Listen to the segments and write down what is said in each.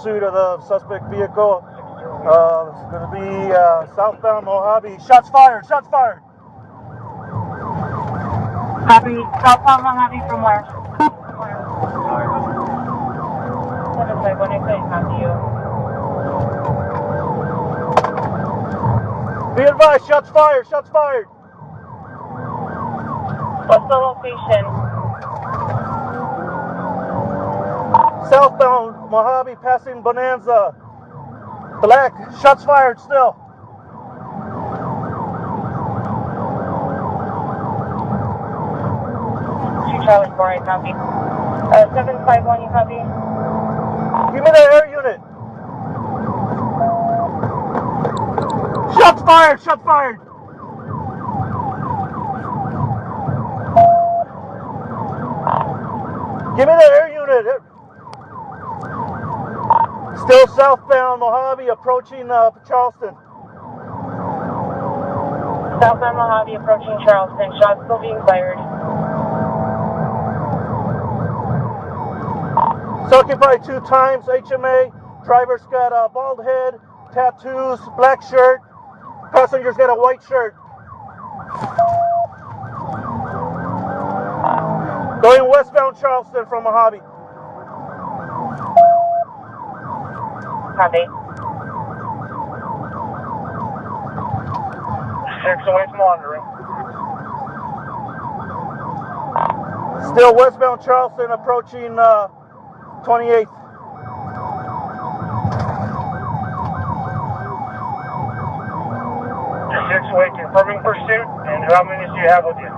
pursuit of the suspect vehicle. It's going to be southbound Mojave. Shots fired, shots fired. Copy, southbound Mojave from where? 751, copy you. Be advised, shots fired, shots fired. What's the location? Southbound Mojave passing Bonanza. Black, shots fired still. Charlie 4, I copy. 751, you copy? Give me the air unit. Shots fired, shots fired. Give me the air unit. Still southbound Mojave approaching Charleston. Southbound Mojave approaching Charleston. Shots still being fired. It's occupied 2 times. HMA. Driver's got a bald head, tattoos, black shirt. Passenger's got a white shirt. Going westbound Charleston from Mojave. Copy. 608's monitoring. Still westbound Charleston approaching 28th. 608 confirming pursuit, and how many do you have with you?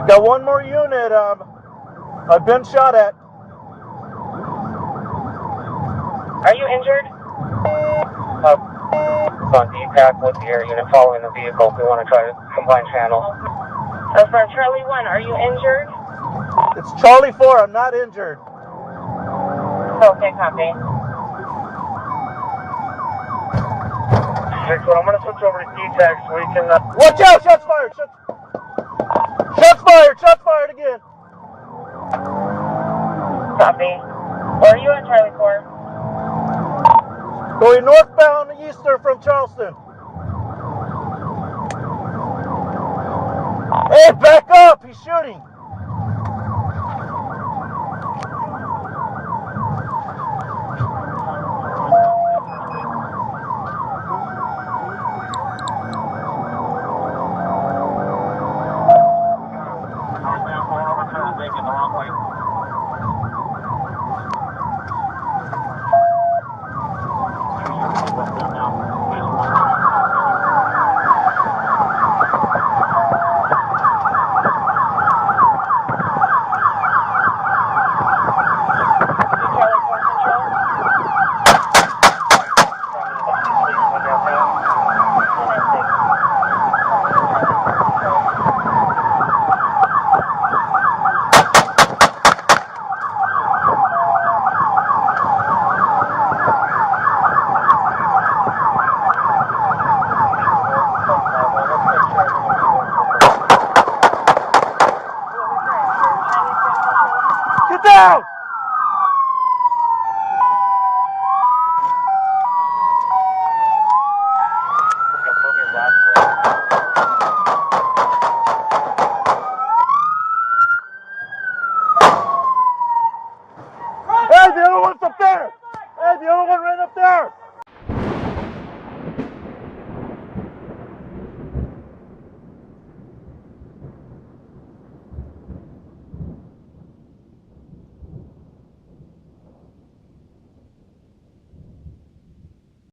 Got one more unit. I've been shot at. Are you injured? On DPAC with the air unit following the vehicle. We want to try to combine channels. For Charlie 1, are you injured? It's Charlie 4. I'm not injured. Okay, copy. 6-1, I'm going to switch over to DTAC so we can... Watch out! Shots fired! Shots fired! Shots fired again! Copy. Where are you on Charlie 4? Going northbound eastern from Charleston. Hey, back up! He's shooting! Get down!